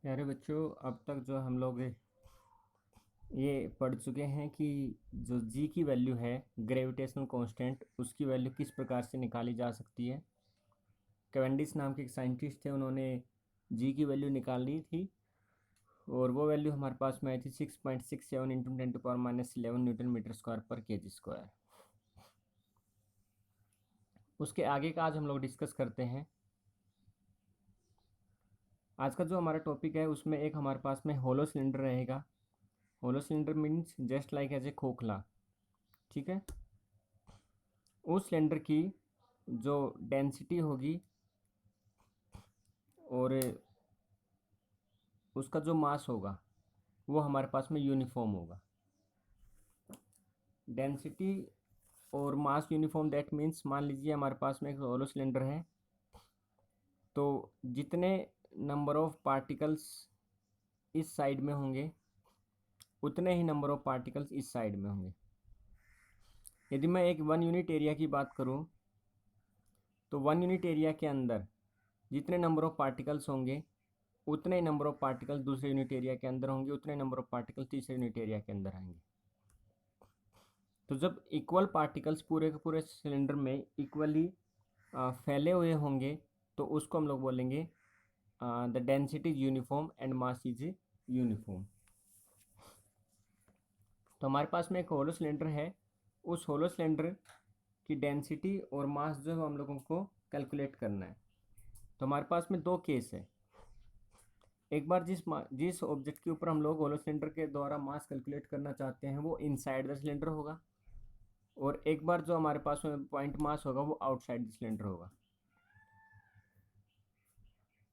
प्यारे बच्चों, अब तक जो हम लोग ये पढ़ चुके हैं कि जो जी की वैल्यू है ग्रेविटेशनल कांस्टेंट, उसकी वैल्यू किस प्रकार से निकाली जा सकती है। कैवेंडिश नाम के एक साइंटिस्ट थे, उन्होंने जी की वैल्यू निकाली थी और वो वैल्यू हमारे पास में आई थी 6.67 इंटू 10⁻11 न्यूटन मीटर स्क्वायर पर केजी स्क्वायर। उसके आगे का आज हम लोग डिस्कस करते हैं। आज का जो हमारा टॉपिक है उसमें एक हमारे पास में होलो सिलेंडर रहेगा। Hollow cylinder means just like as a खोखला, ठीक है। उस सिलेंडर की जो डेंसिटी होगी और उसका जो मास होगा वो हमारे पास में यूनिफॉर्म होगा। डेंसिटी और मास यूनिफॉर्म, दैट मीन्स मान लीजिए हमारे पास में एक होलो सिलेंडर है, तो जितने नंबर ऑफ पार्टिकल्स इस साइड में होंगे उतने ही नंबर ऑफ पार्टिकल्स इस साइड में होंगे। यदि मैं एक 1 यूनिट एरिया की बात करूं तो 1 यूनिट एरिया के अंदर जितने नंबर ऑफ पार्टिकल्स होंगे उतने नंबर ऑफ पार्टिकल्स दूसरे यूनिट एरिया के अंदर होंगे, उतने नंबर ऑफ पार्टिकल तीसरे यूनिट एरिया के अंदर आएंगे। तो जब इक्वल पार्टिकल्स पूरे के पूरे सिलेंडर में इक्वली फैले हुए होंगे तो उसको हम लोग बोलेंगे the density is uniform and mass is uniform. तो हमारे पास में एक होलो सिलेंडर है, उस होलो सिलेंडर की डेंसिटी और मास जो है हम लोगों को कैलकुलेट करना है। तो हमारे पास में दो केस है। एक बार जिस ऑब्जेक्ट के ऊपर हम लोग होलो सिलेंडर के द्वारा मास कैलकुलेट करना चाहते हैं वो इनसाइड द सिलेंडर होगा, और एक बार जो हमारे पास में पॉइंट मास होगा वो आउटसाइड द सिलेंडर होगा।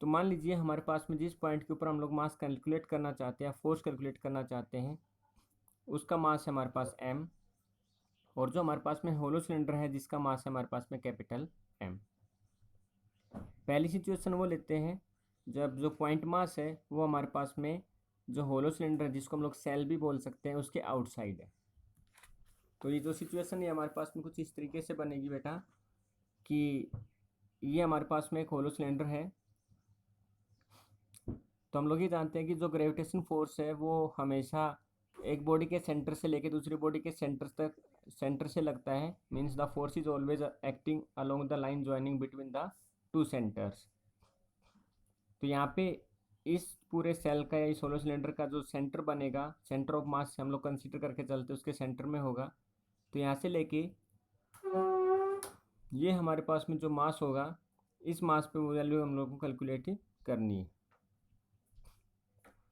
तो मान लीजिए हमारे पास में जिस पॉइंट के ऊपर हम लोग मास कैलकुलेट करना चाहते हैं, फोर्स कैलकुलेट करना चाहते हैं, उसका मास है हमारे पास m, और जो हमारे पास में होलो सिलेंडर है जिसका मास है हमारे पास में कैपिटल M। पहली सिचुएशन वो लेते हैं जब जो पॉइंट मास है वो हमारे पास में जो होलो सिलेंडर है जिसको हम लोग सेल भी बोल सकते हैं उसके आउटसाइड है। तो ये जो सिचुएशन है हमारे पास में कुछ इस तरीके से बनेगी बेटा कि ये हमारे पास में एक होलो सिलेंडर है। तो हम लोग ये जानते हैं कि जो ग्रेविटेशन फोर्स है वो हमेशा एक बॉडी के सेंटर से लेके दूसरी बॉडी के सेंटर तक सेंटर से लगता है, means the force is always acting along the line joining between the two centres. तो यहाँ पे इस पूरे सेल का या इस सोलर सिलेंडर का जो सेंटर बनेगा, सेंटर ऑफ मास हम लोग कंसीडर करके चलते उसके सेंटर में होगा। तो यहाँ से लेके ये हमारे पास में जो मास होगा इस मास पे वैल्यू हम लोग को कैलकुलेट करनी है।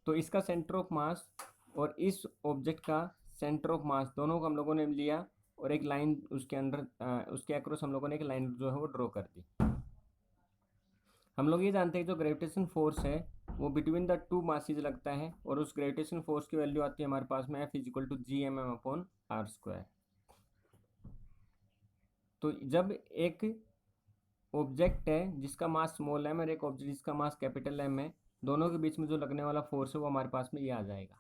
तो इसका सेंटर ऑफ मास और इस ऑब्जेक्ट का सेंटर ऑफ मास दोनों को हम लोगों ने लिया और एक लाइन उसके अंदर उसके अक्रॉस हम लोगों ने एक लाइन जो है वो ड्रॉ कर दी। हम लोग ये जानते हैं जो ग्रेविटेशन फोर्स है वो बिटवीन द टू मासेज लगता है, और उस ग्रेविटेशन फोर्स की वैल्यू आती है हमारे पास में F is equal to G/m/r²। तो जब एक ऑब्जेक्ट है जिसका मास स्मॉल m और एक ऑब्जेक्ट जिसका मास कैपिटल M है, दोनों के बीच में जो लगने वाला फोर्स है वो हमारे पास में ये आ जाएगा।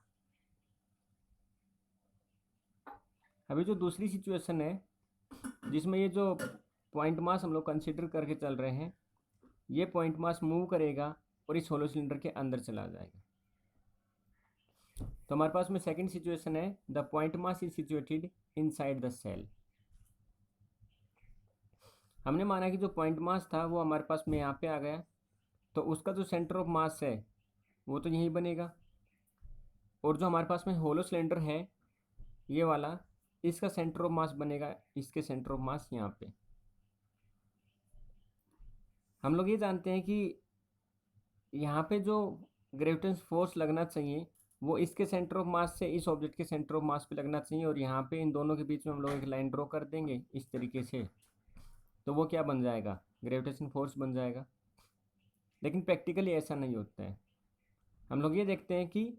अभी जो दूसरी सिचुएशन है जिसमें ये जो पॉइंट मास हम लोग कंसिडर करके चल रहे हैं, ये पॉइंट मास मूव करेगा और इस होलो सिलेंडर के अंदर चला जाएगा। तो हमारे पास में सेकंड सिचुएशन है the point mass is situated inside the cell. हमने माना कि जो पॉइंट मास था वो हमारे पास में यहाँ पे आ गया, तो उसका जो सेंटर ऑफ मास है वो तो यहीं बनेगा, और जो हमारे पास में होलो सिलेंडर है ये वाला, इसका सेंटर ऑफ मास बनेगा इसके सेंटर ऑफ मास यहाँ पे। हम लोग ये जानते हैं कि यहाँ पे जो ग्रेविटेशन फोर्स लगना चाहिए वो इसके सेंटर ऑफ मास से इस ऑब्जेक्ट के सेंटर ऑफ मास पे लगना चाहिए, और यहाँ पे इन दोनों के बीच में हम लोग एक लाइन ड्रॉ कर देंगे इस तरीके से, तो वो क्या बन जाएगा, ग्रेविटेशन फोर्स बन जाएगा। लेकिन प्रैक्टिकली ऐसा नहीं होता है। हम लोग ये देखते हैं कि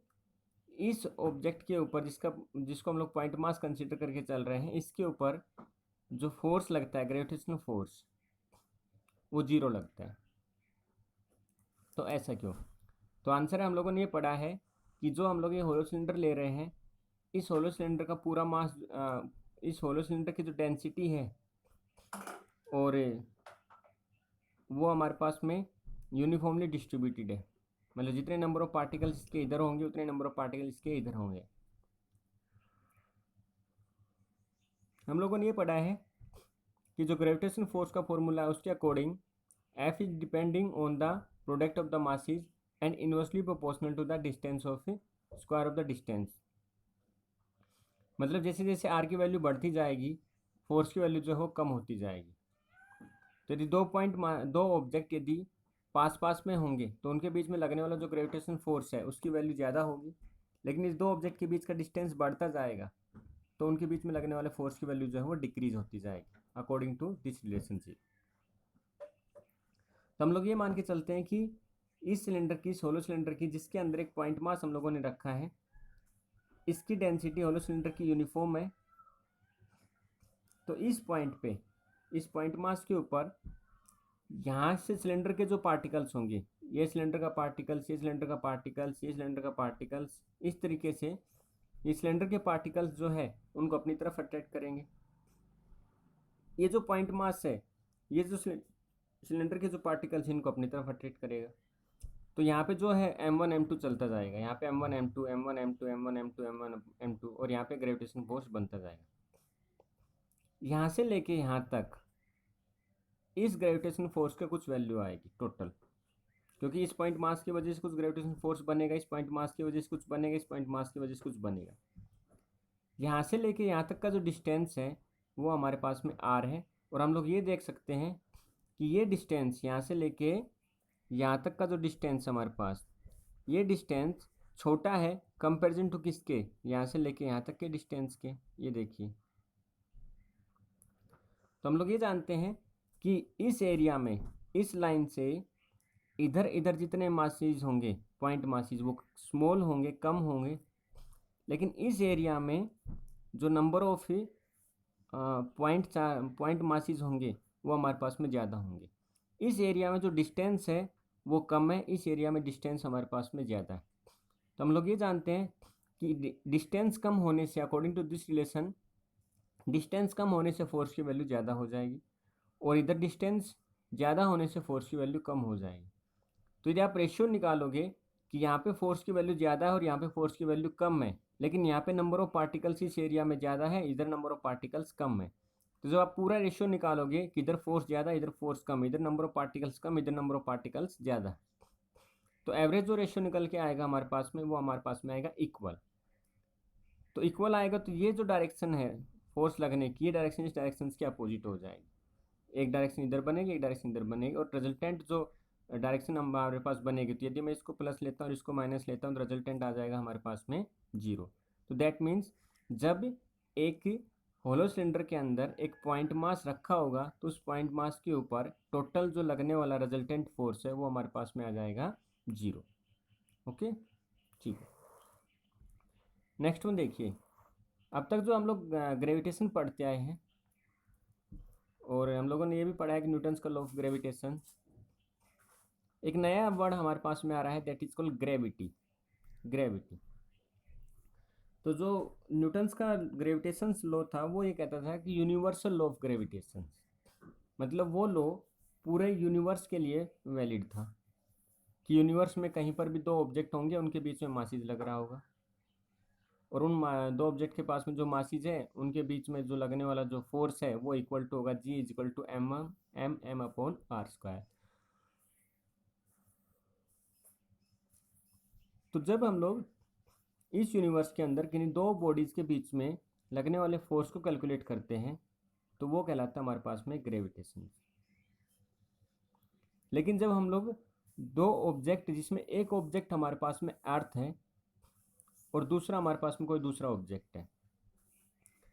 इस ऑब्जेक्ट के ऊपर जिसको हम लोग पॉइंट मास कंसिडर करके चल रहे हैं, इसके ऊपर जो फोर्स लगता है ग्रेविटेशनल फोर्स वो 0 लगता है। तो ऐसा क्यों? तो आंसर है हम लोगों ने ये पढ़ा है कि जो हम लोग ये होलो सिलेंडर ले रहे हैं, इस होलो सिलेंडर का पूरा मास, इस होलो सिलेंडर की जो डेंसिटी है और वो हमारे पास में यूनिफॉर्मली डिस्ट्रीब्यूटेड है। मतलब जितने नंबर ऑफ पार्टिकल्स इसके इधर होंगे उतने नंबर ऑफ पार्टिकल इसके इधर होंगे। हम लोगों ने ये पढ़ा है कि जो ग्रेविटेशन फोर्स का फॉर्मूला है उसके according F is depending on the product of the masses and inversely proportional to the distance of square of the distance. मतलब जैसे जैसे आर की वैल्यू बढ़ती जाएगी फोर्स की वैल्यू जो है वो कम होती जाएगी। तो यदि दो ऑब्जेक्ट यदि पास पास में होंगे तो उनके बीच में लगने वाला जो ग्रेविटेशन फोर्स है उसकी वैल्यू ज़्यादा होगी, लेकिन इस दो ऑब्जेक्ट के बीच का डिस्टेंस बढ़ता जाएगा तो उनके बीच में लगने वाले फोर्स की वैल्यू जो है वो डिक्रीज होती जाएगी अकॉर्डिंग टू दिस रिलेशनशिप। तो हम लोग ये मान के चलते हैं कि इस सिलेंडर की, इस होलो सिलेंडर की जिसके अंदर एक पॉइंट मास हम लोगों ने रखा है, इसकी डेंसिटी होलो सिलेंडर की यूनिफॉर्म है। तो इस पॉइंट पे, इस पॉइंट मास के ऊपर यहाँ से सिलेंडर के जो पार्टिकल्स होंगे, ये सिलेंडर का पार्टिकल्स, ये सिलेंडर का पार्टिकल्स, ये सिलेंडर का पार्टिकल्स, इस तरीके से ये सिलेंडर के पार्टिकल्स जो है उनको अपनी तरफ अट्रैक्ट करेंगे। ये जो पॉइंट मास है, ये जो सिलेंडर के जो पार्टिकल्स हैं इनको अपनी तरफ अट्रैक्ट करेगा। तो यहाँ पे जो है m1 m2 चलता जाएगा, यहाँ पे m1 m2 m1 m2 m1 m2 m1 m2 और यहाँ पे ग्रेविटेशन फोर्स बनता जाएगा। यहाँ से लेके यहाँ तक इस ग्रेविटेशन फोर्स का कुछ वैल्यू आएगी टोटल, क्योंकि इस पॉइंट मास की वजह से कुछ ग्रेविटेशन फोर्स बनेगा, इस पॉइंट मास की वजह से कुछ बनेगा, इस पॉइंट मास की वजह से कुछ बनेगा। यहाँ से लेके यहाँ तक का जो डिस्टेंस है वो हमारे पास में r है। और हम लोग ये देख सकते हैं कि ये डिस्टेंस यहाँ से लेके यहाँ तक का जो डिस्टेंस हमारे पास, ये डिस्टेंस छोटा है कंपेरिजन टू किसके, यहाँ से लेके यहाँ तक के डिस्टेंस के। ये देखिए, तो हम लोग ये जानते हैं कि इस एरिया में, इस लाइन से इधर इधर जितने मासेज होंगे, पॉइंट मासेज, वो स्मॉल होंगे, कम होंगे, लेकिन इस एरिया में जो नंबर ऑफ पॉइंट मासेज होंगे वो हमारे पास में ज़्यादा होंगे। इस एरिया में जो डिस्टेंस है वो कम है, इस एरिया में डिस्टेंस हमारे पास में ज़्यादा है। तो हम लोग ये जानते हैं कि डिस्टेंस कम होने से, according to this relation, distance कम होने से फोर्स की वैल्यू ज़्यादा हो जाएगी और इधर डिस्टेंस ज़्यादा होने से फोर्स की वैल्यू कम हो जाएगी। तो यदि आप रेशियो निकालोगे कि यहाँ पे फोर्स की वैल्यू ज़्यादा है और यहाँ पे फोर्स की वैल्यू कम है, लेकिन यहाँ पे नंबर ऑफ पार्टिकल्स इस एरिया में ज़्यादा है, इधर नंबर ऑफ पार्टिकल्स कम है, तो जब आप पूरा रेशियो निकालोगे कि इधर फोर्स ज़्यादा, इधर फोर्स कम, इधर नंबर ऑफ पार्टिकल्स कम, इधर नंबर ऑफ पार्टिकल्स ज़्यादा, तो एवरेज जो रेशियो निकल के आएगा हमारे पास में वो हमारे पास में आएगा इक्वल। तो इक्वल आएगा तो ये जो डायरेक्शन है फोर्स लगने की, ये डायरेक्शन इस डायरेक्शन के अपोजिट हो जाएगी। एक डायरेक्शन इधर बनेगी, एक डायरेक्शन इधर बनेगी, और रिजल्टेंट जो डायरेक्शन हमारे पास बनेगी, तो यदि मैं इसको प्लस लेता हूँ और इसको माइनस लेता हूँ तो रिजल्टेंट आ जाएगा हमारे पास में 0। तो दैट मीन्स जब एक होलो सिलेंडर के अंदर एक पॉइंट मास रखा होगा तो उस पॉइंट मास के ऊपर टोटल जो लगने वाला रिजल्टेंट फोर्स है वो हमारे पास में आ जाएगा 0। ओके, ठीक है। नेक्स्ट वन देखिए, अब तक जो हम लोग ग्रेविटेशन पढ़ते आए हैं और हम लोगों ने ये भी पढ़ा है कि न्यूटन्स का लॉ ऑफ ग्रेविटेशन, एक नया वर्ड हमारे पास में आ रहा है, that is called gravity. Gravity, तो जो न्यूटन्स का ग्रेविटेशन लॉ था वो ये कहता था कि यूनिवर्सल लॉ ऑफ ग्रेविटेशन, मतलब वो लॉ पूरे यूनिवर्स के लिए वैलिड था कि यूनिवर्स में कहीं पर भी दो ऑब्जेक्ट होंगे उनके बीच में मासीज लग रहा होगा, और उन दो ऑब्जेक्ट के पास में जो मासीज है उनके बीच में जो लगने वाला जो फोर्स है वो इक्वल टू होगा G is equal to M upon R square. तो जब हम लोग इस यूनिवर्स के अंदर किन्हीं दो बॉडीज़ के बीच में लगने वाले फोर्स को कैलकुलेट करते हैं तो वो कहलाता है हमारे पास में ग्रेविटेशन। लेकिन जब हम लोग दो ऑब्जेक्ट, जिसमें एक ऑब्जेक्ट हमारे पास में अर्थ है और दूसरा हमारे पास में कोई दूसरा ऑब्जेक्ट है,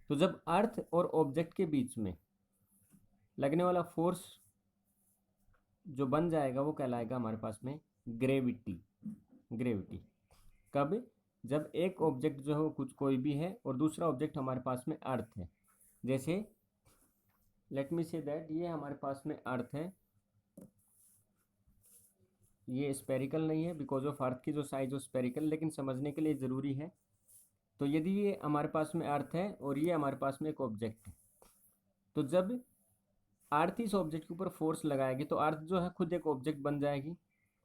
तो जब अर्थ और ऑब्जेक्ट के बीच में लगने वाला फोर्स जो बन जाएगा वो कहलाएगा हमारे पास में ग्रेविटी। ग्रेविटी कब? जब एक ऑब्जेक्ट जो है कुछ कोई भी है और दूसरा ऑब्जेक्ट हमारे पास में अर्थ है। जैसे लेट मी से दैट ये हमारे पास में अर्थ है, ये स्पेरिकल नहीं है बिकॉज ऑफ अर्थ की जो साइज हो स्पेरिकल, लेकिन समझने के लिए ज़रूरी है। तो यदि ये हमारे पास में अर्थ है और ये हमारे पास में एक ऑब्जेक्ट है, तो जब अर्थ इस ऑब्जेक्ट के ऊपर फोर्स लगाएगी तो अर्थ जो है खुद एक ऑब्जेक्ट बन जाएगी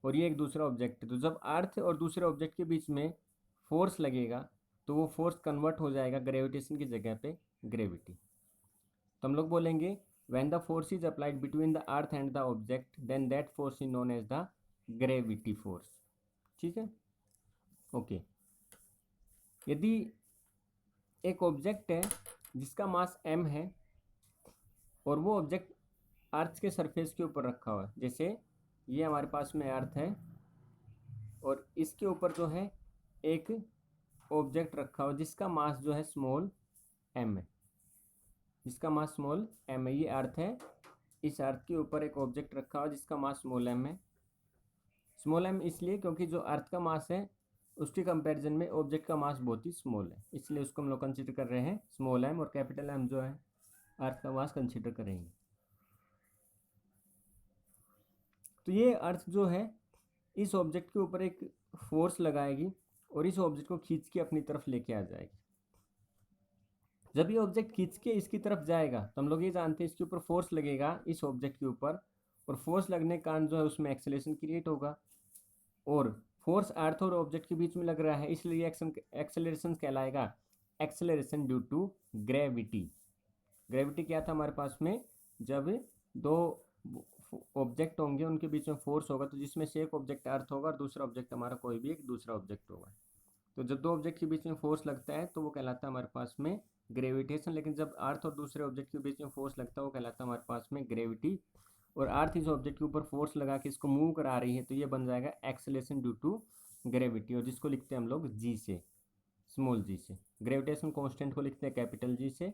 और ये एक दूसरा ऑब्जेक्ट है। तो जब अर्थ और दूसरे ऑब्जेक्ट के बीच में फोर्स लगेगा तो वो फोर्स कन्वर्ट हो जाएगा ग्रेविटेशन की जगह पे ग्रेविटी। तो हम लोग बोलेंगे when the force is applied between the earth and the object then that force is known as the gravity force. ठीक है, ओके। यदि एक ऑब्जेक्ट है जिसका मास m है और वो ऑब्जेक्ट अर्थ के सरफेस के ऊपर रखा हुआ है, जैसे ये हमारे पास में अर्थ है और इसके ऊपर जो है एक ऑब्जेक्ट रखा हुआ जिसका मास जो है स्मॉल m है, जिसका मास स्मॉल m है। ये अर्थ है, इस अर्थ के ऊपर एक ऑब्जेक्ट रखा हुआ जिसका मास स्मॉल m है। स्मॉल m इसलिए क्योंकि जो अर्थ का मास है उसके कंपैरिजन में ऑब्जेक्ट का मास बहुत ही स्मॉल है, इसलिए उसको हम लोग कंसिडर कर रहे हैं स्मॉल m, और कैपिटल M जो है अर्थ का मास कंसिडर करेंगे। तो ये अर्थ जो है इस ऑब्जेक्ट के ऊपर एक फोर्स लगाएगी और इस ऑब्जेक्ट को खींच के अपनी तरफ लेके आ जाएगी। जब ये ऑब्जेक्ट खींच के इसकी तरफ जाएगा तो हम लोग ये जानते हैं इसके ऊपर फोर्स लगेगा इस ऑब्जेक्ट के ऊपर, और फोर्स लगने के कारण जो है उसमें एक्सेलरेशन क्रिएट होगा, और फोर्स अर्थ और ऑब्जेक्ट के बीच में लग रहा है इसलिए एक्सेलरेशन कहलाएगा acceleration due to gravity. Gravity क्या था हमारे पास में, जब दो ऑब्जेक्ट होंगे उनके बीच में फोर्स होगा, तो जिसमें से एक ऑब्जेक्ट अर्थ होगा और दूसरा ऑब्जेक्ट हमारा कोई भी एक दूसरा ऑब्जेक्ट होगा। तो जब दो ऑब्जेक्ट के बीच में फोर्स लगता है तो वो कहलाता है हमारे पास में ग्रेविटेशन, लेकिन जब अर्थ और दूसरे ऑब्जेक्ट के बीच में फोर्स लगता है वो कहलाता है हमारे पास में ग्रेविटी। और अर्थ इस ऑब्जेक्ट के ऊपर फोर्स लगा के इसको मूव करा रही है तो ये बन जाएगा एक्सेलरेशन ड्यू टू ग्रेविटी, और जिसको लिखते हैं हम लोग जी से, स्मॉल जी से। ग्रेविटेशन कॉन्स्टेंट को लिखते हैं कैपिटल जी से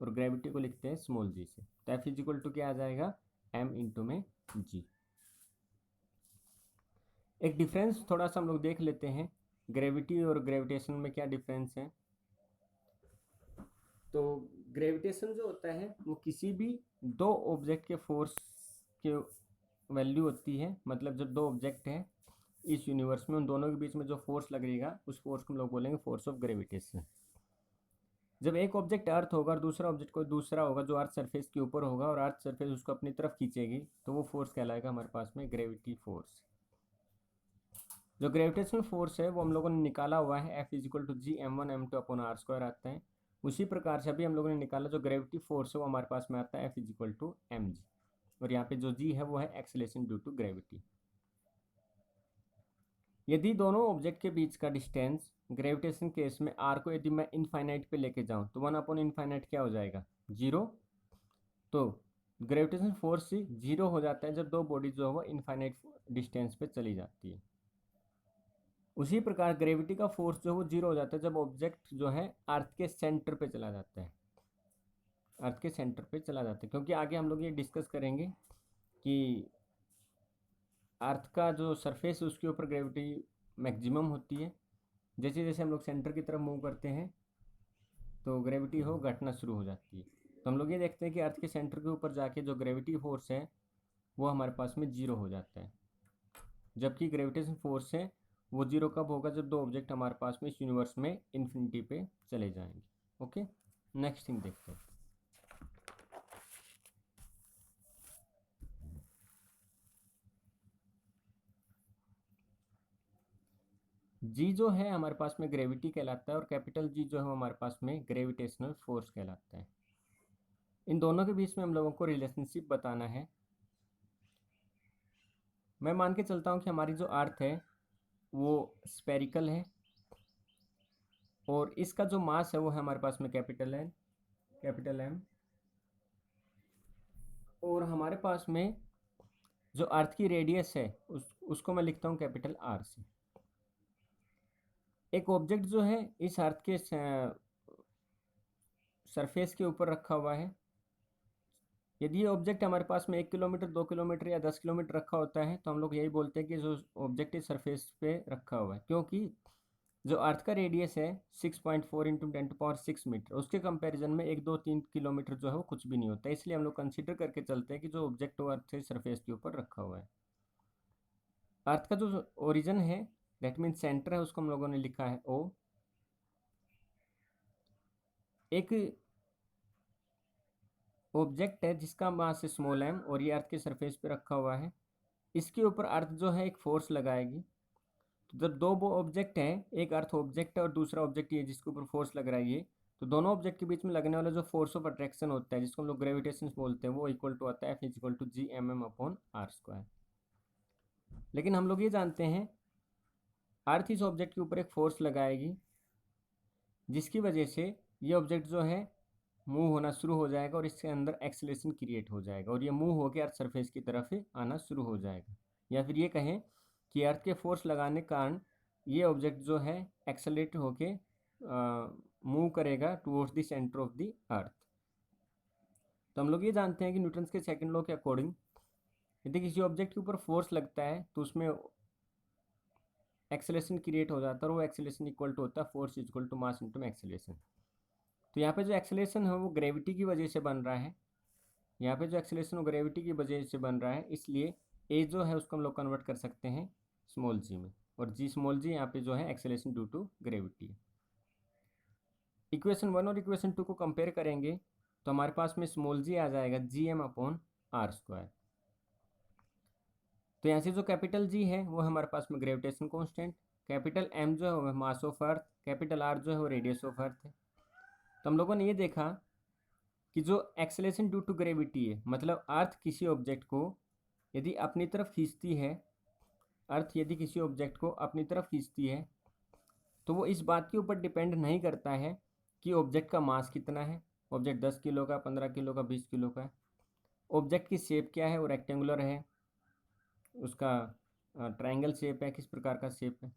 और ग्रेविटी को लिखते हैं स्मॉल जी से। तो एफ इजिकल टू क्या आ जाएगा, एम इंटू में जी। एक डिफरेंस थोड़ा सा हम लोग देख लेते हैं, ग्रेविटी और ग्रेविटेशन में क्या डिफरेंस है। तो ग्रेविटेशन जो होता है वो किसी भी दो ऑब्जेक्ट के फोर्स के वैल्यू होती है, मतलब जब दो ऑब्जेक्ट हैं इस यूनिवर्स में उन दोनों के बीच में जो फोर्स लगेगा उस फोर्स को हम लोग बोलेंगे फोर्स ऑफ ग्रेविटेशन। जब एक ऑब्जेक्ट अर्थ होगा और दूसरा ऑब्जेक्ट कोई दूसरा होगा जो अर्थ सरफेस के ऊपर होगा और अर्थ सरफेस उसको अपनी तरफ खींचेगी तो वो फोर्स कहलाएगा हमारे पास में ग्रेविटी फोर्स। जो ग्रेविटेशनल फोर्स है वो हम लोगों ने निकाला हुआ है, F is equal to G M one M two upon R square आता है। उसी प्रकार से अभी हम लोगों ने निकाला जो ग्रेविटी फोर्स है वो हमारे पास में आता है F is equal to M G, और यहाँ पे जो जी है वो है एक्सेलरेशन ड्यू टू ग्रेविटी। यदि दोनों ऑब्जेक्ट के बीच का डिस्टेंस ग्रेविटेशन केस में आर को यदि मैं इनफाइनाइट पे लेके जाऊँ तो वन अपॉन इनफाइनाइट क्या हो जाएगा, जीरो। तो ग्रेविटेशन फोर्स जीरो हो जाता है जब दो बॉडी जो है वो इनफाइनाइट डिस्टेंस पे चली जाती है। उसी प्रकार ग्रेविटी का फोर्स जो है वो जीरो हो जाता है जब ऑब्जेक्ट जो है अर्थ के सेंटर पे चला जाता है, अर्थ के सेंटर पे चला जाता है, क्योंकि आगे हम लोग ये डिस्कस करेंगे कि अर्थ का जो सरफेस है उसके ऊपर ग्रेविटी मैक्सिमम होती है। जैसे जैसे हम लोग सेंटर की तरफ मूव करते हैं तो ग्रेविटी हो घटना शुरू हो जाती है। तो हम लोग ये देखते हैं कि अर्थ के सेंटर के ऊपर जाके जो ग्रेविटी फोर्स है वो हमारे पास में जीरो हो जाता है, जबकि ग्रेविटेशन फोर्स है वो जीरो कब होगा, जब दो ऑब्जेक्ट हमारे पास में इस यूनिवर्स में इन्फिनिटी पे चले जाएंगे। ओके, नेक्स्ट थिंग देखते हैं। जी जो है हमारे पास में ग्रेविटी कहलाता है और कैपिटल जी जो है हमारे पास में ग्रेविटेशनल फोर्स कहलाता है। इन दोनों के बीच में हम लोगों को रिलेशनशिप बताना है। मैं मान के चलता हूँ कि हमारी जो अर्थ है वो स्पेरिकल है और इसका जो मास है वो है हमारे पास में कैपिटल एम, और हमारे पास में जो अर्थ की रेडियस है उसको मैं लिखता हूँ कैपिटल आर से। एक ऑब्जेक्ट जो है इस अर्थ के सरफेस के ऊपर रखा हुआ है। यदि ये ऑब्जेक्ट हमारे पास में 1 किलोमीटर 2 किलोमीटर या 10 किलोमीटर रखा होता है तो हम लोग यही बोलते हैं कि जो ऑब्जेक्ट इस सरफेस पे रखा हुआ है, क्योंकि जो अर्थ का रेडियस है 6.4 इंटू 10⁶मीटर, उसके कंपैरिजन में 1 2 3 किलोमीटर जो है वो कुछ भी नहीं होता है। इसलिए हम लोग कंसिडर करके चलते हैं कि जो ऑब्जेक्ट वो अर्थ के सरफेस के ऊपर रखा हुआ है। अर्थ का जो ओरिजिन है दैट मीन्स सेंटर है उसको हम लोगों ने लिखा है ओ। एक ऑब्जेक्ट है जिसका मास स्मॉल एम और ये अर्थ के सरफेस पे रखा हुआ है, इसके ऊपर अर्थ जो है एक फोर्स लगाएगी। तो जब दो वो ऑब्जेक्ट हैं, एक अर्थ ऑब्जेक्ट है और दूसरा ऑब्जेक्ट ये जिसके ऊपर फोर्स लग रहा है ये, तो दोनों ऑब्जेक्ट के बीच में लगने वाला जो फोर्स ऑफ अट्रैक्शन होता है जिसको हम लोग ग्रेविटेशन बोलते हैं, वो इक्वल टू आता है F=G/m/r²। लेकिन हम लोग ये जानते हैं अर्थ इस ऑब्जेक्ट के ऊपर एक फोर्स लगाएगी जिसकी वजह से ये ऑब्जेक्ट जो है मूव होना शुरू हो जाएगा और इसके अंदर एक्सेलेरेशन क्रिएट हो जाएगा और ये मूव होकर अर्थ सरफेस की तरफ आना शुरू हो जाएगा। या फिर ये कहें कि अर्थ के फोर्स लगाने के कारण ये ऑब्जेक्ट जो है एक्सेलरेट होके मूव करेगा towards the centre of the earth. तो हम लोग ये जानते हैं कि न्यूटन के सेकंड लॉ के अकॉर्डिंग यदि किसी ऑब्जेक्ट के ऊपर फोर्स लगता है तो उसमें एक्सेलेरेशन क्रिएट हो जाता है और वो एक्सेलेरेशन इक्वल टू होता है force equal to mass into acceleration. तो यहाँ पे जो एक्सेलेरेशन है वो ग्रेविटी की वजह से बन रहा है, यहाँ पे जो एक्सेलेरेशन वो ग्रेविटी की वजह से बन रहा है, इसलिए ए जो है उसको हम लोग कन्वर्ट कर सकते हैं स्मॉल जी में, और जी स्मॉल जी यहाँ पे जो है एक्सेलेरेशन ड्यू टू ग्रेविटी है। इक्वेशन 1 और इक्वेशन 2 को कंपेयर करेंगे तो हमारे पास में स्मॉल जी आ जाएगा Gm/r²। तो यहाँ से जो कैपिटल जी है वो हमारे पास में ग्रेविटेशन कॉन्स्टेंट, कैपिटल एम जो है वो मास ऑफ अर्थ, कैपिटल आर जो है वो रेडियस ऑफ अर्थ है। तो हम लोगों ने ये देखा कि जो एक्सेलेरेशन ड्यू टू ग्रेविटी है, मतलब अर्थ किसी ऑब्जेक्ट को यदि अपनी तरफ खींचती है, अर्थ यदि किसी ऑब्जेक्ट को अपनी तरफ खींचती है तो वो इस बात के ऊपर डिपेंड नहीं करता है कि ऑब्जेक्ट का मास कितना है, ऑब्जेक्ट 10 किलो का, 15 किलो का, 20 किलो का है, ऑब्जेक्ट की शेप क्या है, वो रेक्टेंगुलर है, उसका ट्रायंगल शेप है, किस प्रकार का शेप है,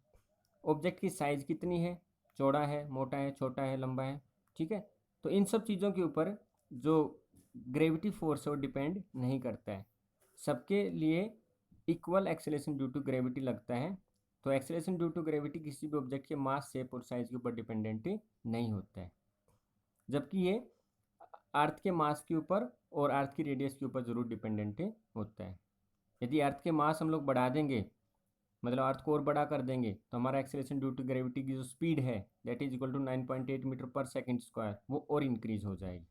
ऑब्जेक्ट की साइज़ कितनी है, चौड़ा है, मोटा है, छोटा है, लंबा है, ठीक है। तो इन सब चीज़ों के ऊपर जो ग्रेविटी फोर्स है वो डिपेंड नहीं करता है, सबके लिए equal acceleration due to gravity लगता है। तो एक्सेलेरेशन ड्यू टू ग्रेविटी किसी भी ऑब्जेक्ट के मास, शेप और साइज के ऊपर डिपेंडेंट नहीं होता है, जबकि ये अर्थ के मास के ऊपर और अर्थ की रेडियस के ऊपर ज़रूर डिपेंडेंट होता है। यदि अर्थ के मास हम लोग बढ़ा देंगे, मतलब अर्थ को और बड़ा कर देंगे, तो हमारा एक्सेलेरेशन ड्यू टू ग्रेविटी की जो स्पीड है that is equal to 9.8 metre पर सेकंड स्क्वायर, वो और इंक्रीज हो जाएगी।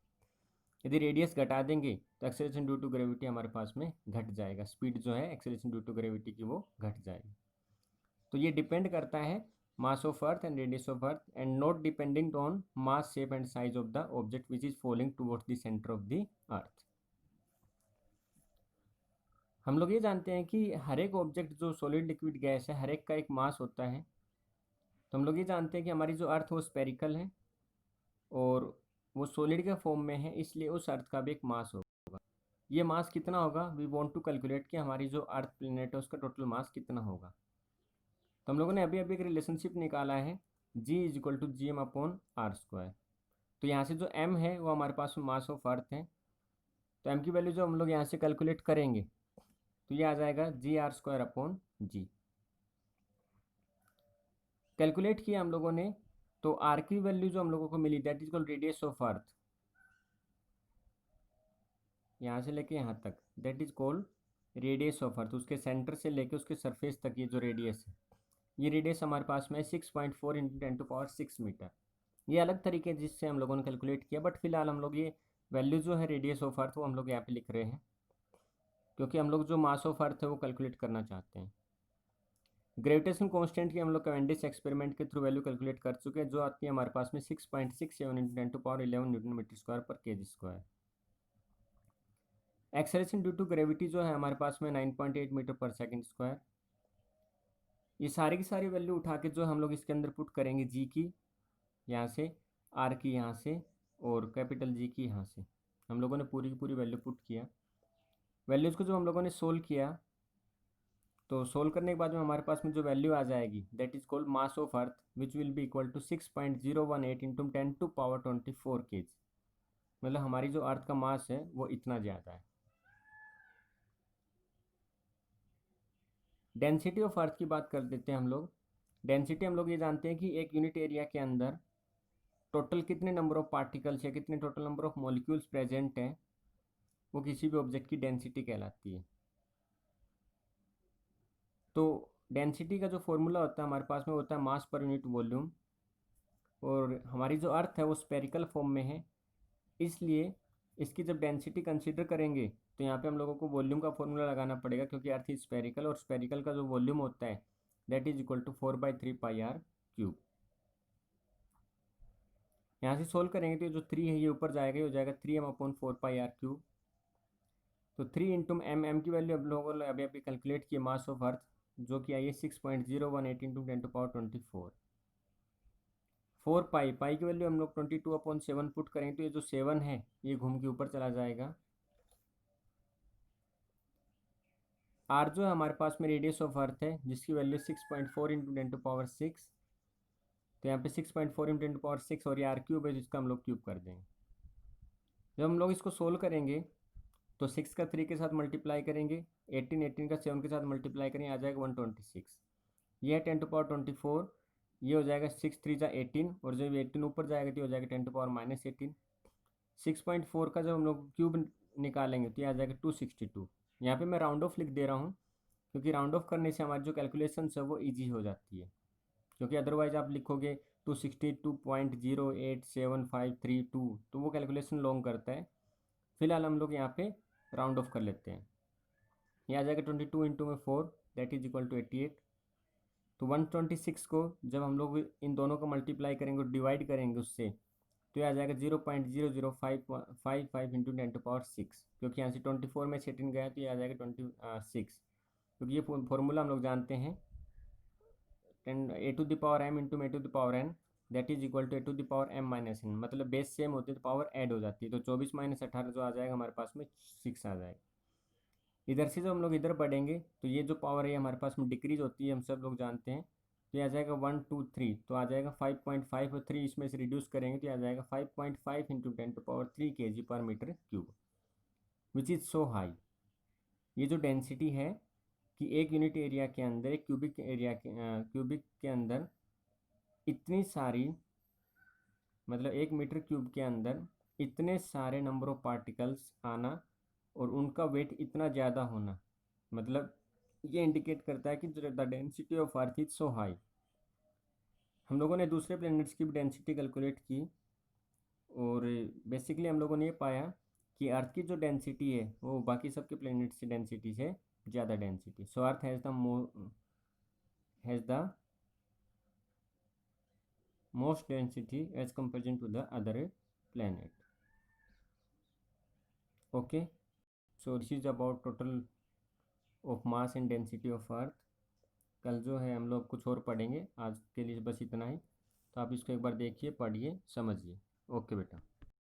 यदि रेडियस घटा देंगे तो एक्सेलेरेशन ड्यू टू ग्रेविटी हमारे पास में घट जाएगा, स्पीड जो है एक्सेलेरेशन ड्यू टू ग्रेविटी की वो घट जाएगी। तो ये डिपेंड करता है मास of earth and radius of earth and not depending on mass, shape and size of the object which is falling towards the centre of the earth. हम लोग ये जानते हैं कि हर एक ऑब्जेक्ट जो सॉलिड, लिक्विड, गैस है, हर एक का एक मास होता है। तो हम लोग ये जानते हैं कि हमारी जो अर्थ वो स्पेरिकल है और वो सॉलिड के फॉर्म में है, इसलिए उस अर्थ का भी एक मास होगा। ये मास कितना होगा, वी वांट टू कैलकुलेट कि हमारी जो अर्थ प्लेनेट है उसका टोटल मास कितना होगा। तो हम लोगों ने अभी अभी एक रिलेशनशिप निकाला है G=Gm/r²। तो यहाँ से जो m है वो हमारे पास में मास ऑफ अर्थ है, तो m की वैल्यू जो हम लोग यहाँ से कैलकुलेट करेंगे तो ये आ जाएगा Gr²/g। कैलकुलेट किया हम लोगों ने, तो आर की वैल्यू जो हम लोगों को मिली that is called radius of earth, यहाँ से लेके यहाँ तक that is called radius of earth, उसके सेंटर से लेके उसके सरफेस तक ये जो रेडियस है, ये रेडियस हमारे पास में 6.4 × 10⁻⁶ मीटर। ये अलग तरीके जिससे हम लोगों ने कैलकुलेट किया, बट फिलहाल हम लोग ये वैल्यू जो है रेडियस ऑफ अर्थ वो हम लोग यहाँ पे लिख रहे हैं, क्योंकि हम लोग जो मास ऑफ अर्थ है वो कैलकुलेट करना चाहते हैं। ग्रेविटेशन कांस्टेंट की हम लोग कैवेंडिश एक्सपेरिमेंट के थ्रू वैल्यू कैलकुलेट कर चुके हैं, जो आती है हमारे पास में 6.67 × 10⁻11 न्यूटन मीटर स्क्वायर पर KG square. Acceleration due to gravity जो है हमारे पास में 9.8 मीटर पर सेकंड स्क्वायर। ये सारी की सारी वैल्यू उठा के जो हम लोग इसके अंदर पुट करेंगे, जी की यहाँ से, आर की यहाँ से और कैपिटल जी की यहाँ से, हम लोगों ने पूरी की पूरी वैल्यू पुट किया। वैल्यूज़ को जो हम लोगों ने सोल्व किया, तो सोल्व करने के बाद में हमारे पास में जो वैल्यू आ जाएगी that is called mass of earth which will be equal to 6.018 × 10⁻24 kg। मतलब हमारी जो अर्थ का मास है वो इतना ज़्यादा है। डेंसिटी ऑफ अर्थ की बात कर देते हैं हम लोग। डेंसिटी हम लोग ये जानते हैं कि एक यूनिट एरिया के अंदर टोटल कितने नंबर ऑफ पार्टिकल्स या कितने total number of molecules present हैं, वो किसी भी ऑब्जेक्ट की डेंसिटी कहलाती है। तो डेंसिटी का जो फॉर्मूला होता है हमारे पास में होता है मास पर यूनिट वॉल्यूम, और हमारी जो अर्थ है वो स्पेरिकल फॉर्म में है, इसलिए इसकी जब डेंसिटी कंसीडर करेंगे तो यहाँ पे हम लोगों को वॉल्यूम का फॉर्मूला लगाना पड़ेगा, क्योंकि अर्थ इज स्पेरिकल और स्पेरिकल का जो वॉल्यूम होता है that is equal to 4/3πr³। यहाँ से सोल्व करेंगे तो जो 3 है ये ऊपर जाएगा, ये हो जाएगा 3m/4πr³। तो 3 इंटू एम की वैल्यू अब लोगों ने अभी अभी कैलकुलेट की मास ऑफ अर्थ, जो कि आई है 6.018 इंटू 10⁻²4। 4 पाई की वैल्यू हम लोग 22/7 पुट करेंगे, तो ये जो 7 है ये घूम के ऊपर चला जाएगा। आर जो है हमारे पास में रेडियस ऑफ अर्थ है, जिसकी वैल्यू 6.4 इंटू 10⁻6। तो यहाँ पे 6.4 इंटू 10⁻6 और ये r³ है, जिसका हम लोग क्यूब कर देंगे। जब हम लोग इसको सोल्व करेंगे तो 6 का 3 के साथ मल्टीप्लाई करेंगे, 18 का 7 के साथ मल्टीप्लाई करेंगे, आ जाएगा 126। ये है 10⁻24, ये हो जाएगा 6 3 जा 18, और जब 18 ऊपर जाएगा तो हो जाएगा 10⁻−18। 6.4 का जब हम लोग क्यूब निकालेंगे तो ये आ जाएगा 262। यहाँ पे मैं राउंड ऑफ लिख दे रहा हूँ, क्योंकि राउंड ऑफ करने से हमारी जो कैलकुलेशन है वो ईजी हो जाती है, क्योंकि अदरवाइज आप लिखोगे 262.08753 तो वो कैलकुलेशन लॉन्ग करता है। फिलहाल हम लोग यहाँ पे राउंड ऑफ कर लेते हैं। ये आ जाएगा 22 इंटू में 4 दैट इज इक्वल टू 88। तो 126 को जब हम लोग इन दोनों को मल्टीप्लाई करेंगे और डिवाइड करेंगे उससे, तो ये आ जाएगा 0.00555 इंटू 10⁻6, क्योंकि यहाँ से 24 में 18 गया तो ये आ जाएगा 26, क्योंकि ये फॉर्मूला हम लोग जानते हैं 10 a⁻m into m⁴n that is equal to a⁻m−n, मतलब बेस सेम होती है तो पावर ऐड हो जाती है। तो 24 - 18 जो आ जाएगा हमारे पास में 6 आ जाएगा। इधर से जब हम लोग इधर बढ़ेंगे तो ये जो पावर है हमारे पास में डिक्रीज होती है, हम सब लोग जानते हैं। तो ये आ जाएगा 1 2 3, तो आ जाएगा 5.5 और 3 इसमें से रिड्यूस करेंगे तो आ जाएगा 5.5 into 10⁻³ kg/m³, which is so high. ये जो डेंसिटी है कि एक यूनिट एरिया के अंदर, एक क्यूबिक एरिया के क्यूबिक के अंदर इतनी सारी, मतलब 1 मीटर क्यूब के अंदर इतने सारे नंबर ऑफ पार्टिकल्स आना और उनका वेट इतना ज़्यादा होना, मतलब ये इंडिकेट करता है कि the density of earth is so high. हम लोगों ने दूसरे प्लैनेट्स की भी डेंसिटी कैलकुलेट की, और बेसिकली हम लोगों ने ये पाया कि अर्थ की जो डेंसिटी है वो बाकी सब के प्लैनेट्स की डेंसिटी से ज़्यादा density. So earth has the most density as comparison to the other planet. Okay, so this is about total of mass and density of earth. कल जो है हम लोग कुछ और पढ़ेंगे, आज के लिए बस इतना ही। तो आप इसको एक बार देखिए, पढ़िए, समझिए। ओके बेटा।